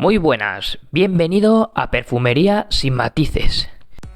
Muy buenas, bienvenido a Perfumería sin matices.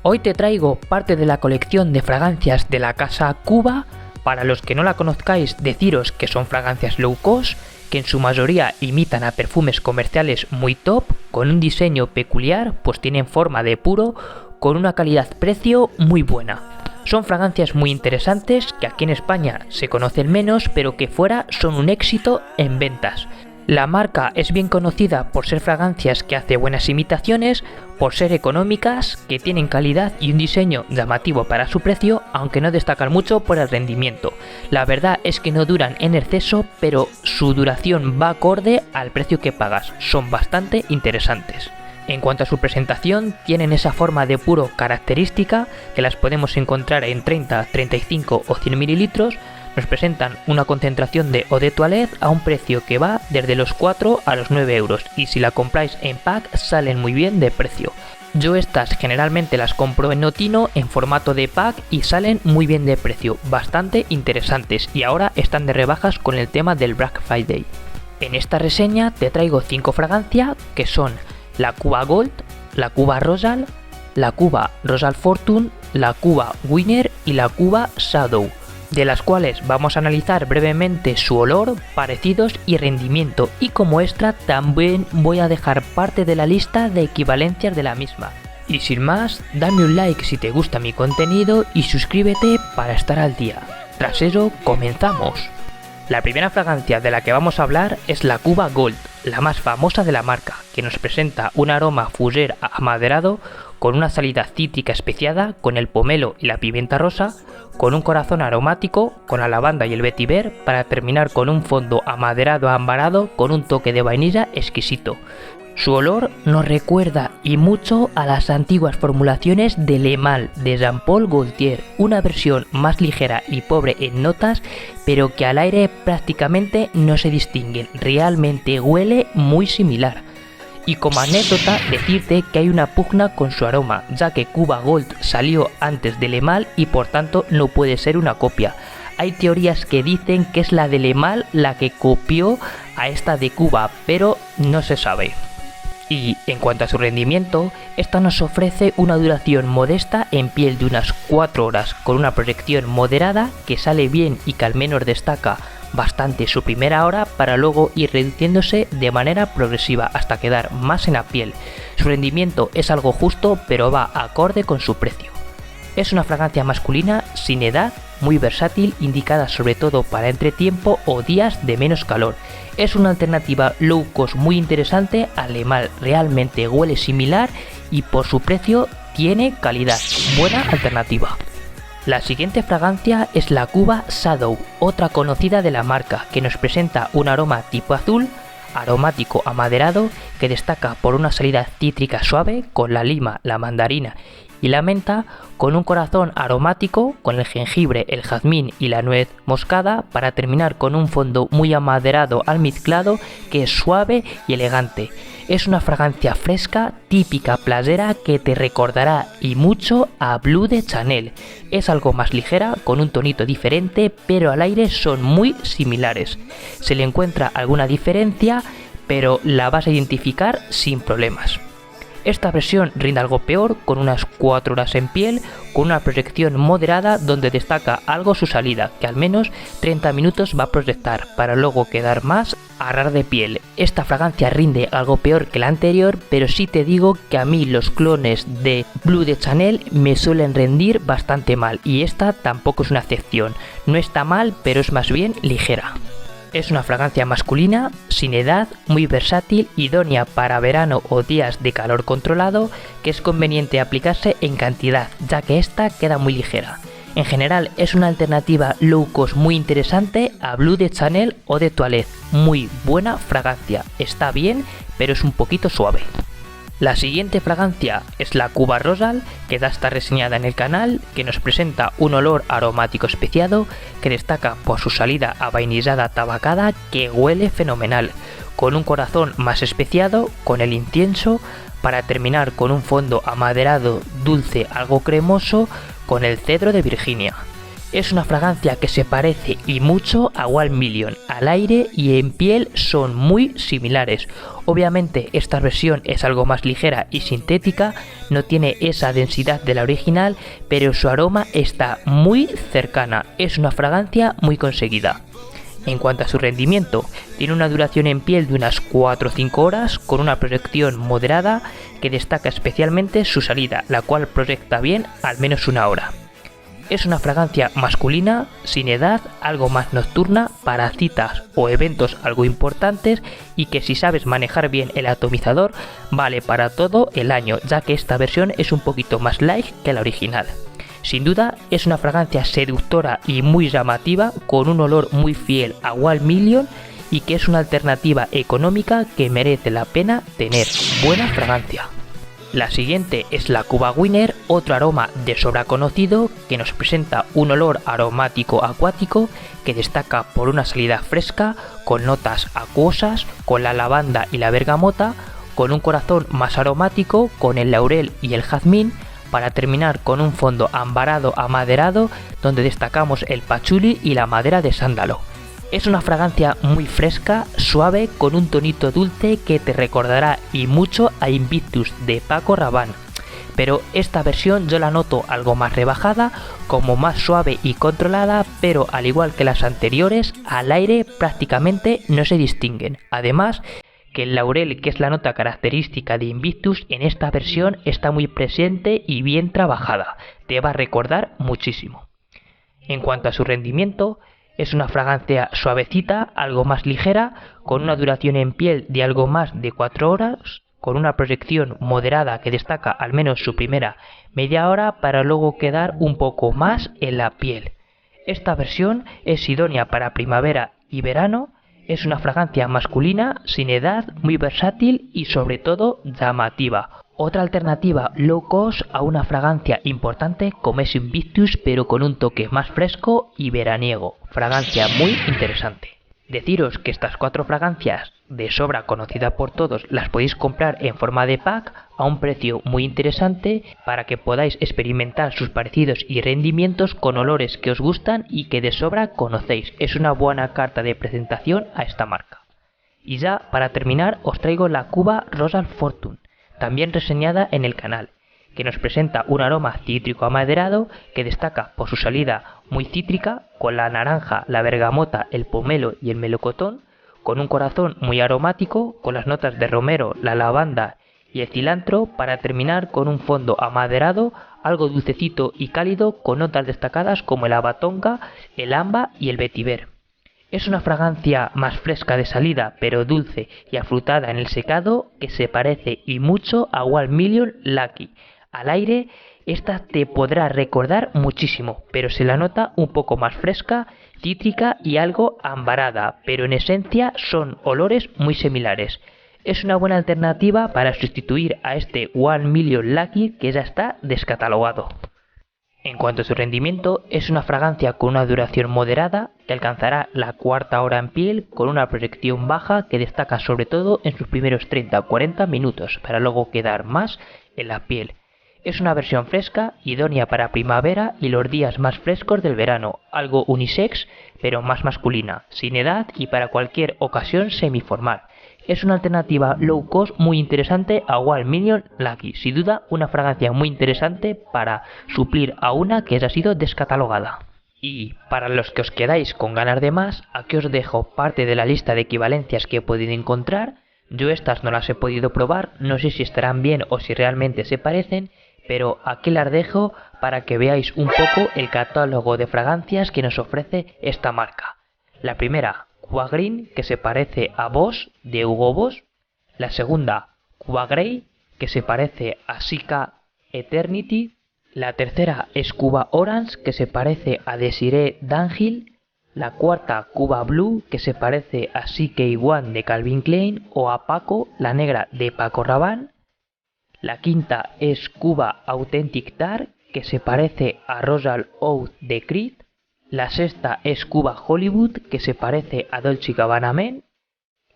Hoy te traigo parte de la colección de fragancias de la casa Cuba. Para los que no la conozcáis, deciros que son fragancias low cost, que en su mayoría imitan a perfumes comerciales muy top, con un diseño peculiar, pues tienen forma de puro, con una calidad-precio muy buena. Son fragancias muy interesantes que aquí en España se conocen menos, pero que fuera son un éxito en ventas. La marca es bien conocida por ser fragancias que hace buenas imitaciones, por ser económicas, que tienen calidad y un diseño llamativo para su precio, aunque no destacan mucho por el rendimiento. La verdad es que no duran en exceso, pero su duración va acorde al precio que pagas, son bastante interesantes. En cuanto a su presentación, tienen esa forma de puro característica, que las podemos encontrar en 30, 35 o 100 mililitros. Nos presentan una concentración de eau de toilette a un precio que va desde los 4 a los 9 euros, y si la compráis en pack salen muy bien de precio. Yo estas generalmente las compro en Notino en formato de pack y salen muy bien de precio, bastante interesantes, y ahora están de rebajas con el tema del Black Friday. En esta reseña te traigo 5 fragancias que son la Cuba Gold, la Cuba Royal, la Cuba Royal Fortune, la Cuba Winner y la Cuba Shadow, de las cuales vamos a analizar brevemente su olor, parecidos y rendimiento, y como extra también voy a dejar parte de la lista de equivalencias de la misma. Y sin más, dame un like si te gusta mi contenido y suscríbete para estar al día. Tras eso, comenzamos. La primera fragancia de la que vamos a hablar es la Cuba Gold, la más famosa de la marca, que nos presenta un aroma fougère amaderado con una salida cítrica especiada con el pomelo y la pimienta rosa, con un corazón aromático con la lavanda y el vetiver, para terminar con un fondo amaderado ambarado con un toque de vainilla exquisito. Su olor nos recuerda y mucho a las antiguas formulaciones de Le Mal de Jean-Paul Gaultier, una versión más ligera y pobre en notas, pero que al aire prácticamente no se distinguen, realmente huele muy similar. Y como anécdota, decirte que hay una pugna con su aroma, ya que Cuba Gold salió antes de Le Mal y por tanto no puede ser una copia. Hay teorías que dicen que es la de Le Mal la que copió a esta de Cuba, pero no se sabe. Y en cuanto a su rendimiento, esta nos ofrece una duración modesta en piel de unas 4 horas, con una proyección moderada que sale bien y que al menos destaca bastante su primera hora, para luego ir reduciéndose de manera progresiva hasta quedar más en la piel. Su rendimiento es algo justo, pero va acorde con su precio. Es una fragancia masculina sin edad, muy versátil, indicada sobre todo para entretiempo o días de menos calor. Es una alternativa low cost muy interesante al Le Mal, realmente huele similar y por su precio tiene calidad, buena alternativa. La siguiente fragancia es la Cuba Shadow, otra conocida de la marca, que nos presenta un aroma tipo azul, aromático amaderado, que destaca por una salida cítrica suave con la lima, la mandarina y la menta, con un corazón aromático con el jengibre, el jazmín y la nuez moscada, para terminar con un fondo muy amaderado almizclado que es suave y elegante. Es una fragancia fresca, típica playera, que te recordará y mucho a Bleu de Chanel. Es algo más ligera, con un tonito diferente, pero al aire son muy similares. Se le encuentra alguna diferencia, pero la vas a identificar sin problemas. Esta versión rinde algo peor, con unas 4 horas en piel, con una proyección moderada donde destaca algo su salida, que al menos 30 minutos va a proyectar, para luego quedar más a ras de piel. Esta fragancia rinde algo peor que la anterior, pero sí te digo que a mí los clones de Bleu de Chanel me suelen rendir bastante mal, y esta tampoco es una excepción. No está mal, pero es más bien ligera. Es una fragancia masculina, sin edad, muy versátil, idónea para verano o días de calor controlado, que es conveniente aplicarse en cantidad, ya que esta queda muy ligera. En general es una alternativa low cost muy interesante a Bleu de Chanel o de Toilette. Muy buena fragancia, está bien, pero es un poquito suave. La siguiente fragancia es la Cuba Royal, que ya está reseñada en el canal, que nos presenta un olor aromático especiado que destaca por su salida avainillada tabacada, que huele fenomenal, con un corazón más especiado con el incienso, para terminar con un fondo amaderado dulce algo cremoso con el cedro de Virginia. Es una fragancia que se parece y mucho a One Million. Al aire y en piel son muy similares. Obviamente esta versión es algo más ligera y sintética, no tiene esa densidad de la original, pero su aroma está muy cercana. Es una fragancia muy conseguida. En cuanto a su rendimiento, tiene una duración en piel de unas 4 o 5 horas con una proyección moderada que destaca especialmente su salida, la cual proyecta bien al menos una hora. Es una fragancia masculina, sin edad, algo más nocturna, para citas o eventos algo importantes y que si sabes manejar bien el atomizador vale para todo el año, ya que esta versión es un poquito más light que la original. Sin duda es una fragancia seductora y muy llamativa con un olor muy fiel a One Million y que es una alternativa económica que merece la pena tener. Buena fragancia. La siguiente es la Cuba Winner, otro aroma de sobra conocido que nos presenta un olor aromático acuático que destaca por una salida fresca, con notas acuosas, con la lavanda y la bergamota, con un corazón más aromático, con el laurel y el jazmín, para terminar con un fondo ambarado amaderado donde destacamos el pachuli y la madera de sándalo. Es una fragancia muy fresca, suave, con un tonito dulce que te recordará y mucho a Invictus de Paco Rabanne. Pero esta versión yo la noto algo más rebajada, como más suave y controlada, pero al igual que las anteriores, al aire prácticamente no se distinguen. Además, que el laurel, que es la nota característica de Invictus, en esta versión está muy presente y bien trabajada. Te va a recordar muchísimo. En cuanto a su rendimiento, es una fragancia suavecita, algo más ligera, con una duración en piel de algo más de 4 horas, con una proyección moderada que destaca al menos su primera media hora para luego quedar un poco más en la piel. Esta versión es idónea para primavera y verano, es una fragancia masculina, sin edad, muy versátil y sobre todo llamativa. Otra alternativa low cost a una fragancia importante como es Invictus, pero con un toque más fresco y veraniego. Fragancia muy interesante. Deciros que estas 4 fragancias de sobra conocida por todos las podéis comprar en forma de pack a un precio muy interesante para que podáis experimentar sus parecidos y rendimientos con olores que os gustan y que de sobra conocéis. Es una buena carta de presentación a esta marca. Y ya para terminar os traigo la Cuba Rosal Fortune, también reseñada en el canal, que nos presenta un aroma cítrico amaderado que destaca por su salida muy cítrica, con la naranja, la bergamota, el pomelo y el melocotón, con un corazón muy aromático, con las notas de romero, la lavanda y el cilantro, para terminar con un fondo amaderado, algo dulcecito y cálido, con notas destacadas como el abatonga, el amba y el vetiver. Es una fragancia más fresca de salida, pero dulce y afrutada en el secado, que se parece y mucho a One Million Lucky. Al aire, esta te podrá recordar muchísimo, pero se la nota un poco más fresca, cítrica y algo ambarada, pero en esencia son olores muy similares. Es una buena alternativa para sustituir a este One Million Lucky que ya está descatalogado. En cuanto a su rendimiento, es una fragancia con una duración moderada que alcanzará la 4ª hora en piel con una proyección baja que destaca sobre todo en sus primeros 30 o 40 minutos para luego quedar más en la piel. Es una versión fresca, idónea para primavera y los días más frescos del verano, algo unisex pero más masculina, sin edad y para cualquier ocasión semiformal. Es una alternativa low cost muy interesante a One Million Lucky, sin duda una fragancia muy interesante para suplir a una que ya ha sido descatalogada. Y para los que os quedáis con ganas de más, aquí os dejo parte de la lista de equivalencias que he podido encontrar. Yo estas no las he podido probar, no sé si estarán bien o si realmente se parecen, pero aquí las dejo para que veáis un poco el catálogo de fragancias que nos ofrece esta marca. La primera, Cuba Green, que se parece a Boss de Hugo Boss. La segunda, Cuba Grey, que se parece a Sika Eternity. La tercera es Cuba Orange, que se parece a Desiree D'Angel. La cuarta, Cuba Blue, que se parece a CK1 de Calvin Klein o a Paco, la negra de Paco Rabanne. La quinta es Cuba Authentic Dark, que se parece a Rosal Oud de Creed. La sexta es Cuba Hollywood, que se parece a Dolce & Gabbana Men.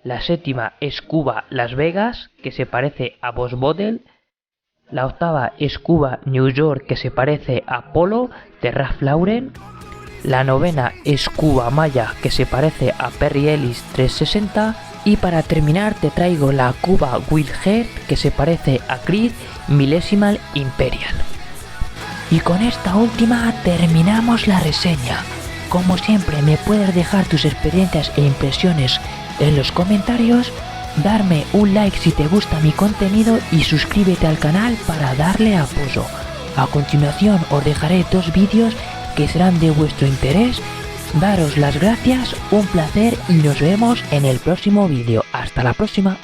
La séptima es Cuba Las Vegas, que se parece a Boss Bottle. La octava es Cuba New York, que se parece a Polo de Ralph Lauren. La novena es Cuba Maya, que se parece a Perry Ellis 360. Y para terminar te traigo la Cuba Wildheart, que se parece a Creed Millesimal Imperial. Y con esta última terminamos la reseña. Como siempre me puedes dejar tus experiencias e impresiones en los comentarios, darme un like si te gusta mi contenido y suscríbete al canal para darle apoyo. A continuación os dejaré 2 vídeos que serán de vuestro interés. Daros las gracias, un placer y nos vemos en el próximo vídeo. Hasta la próxima.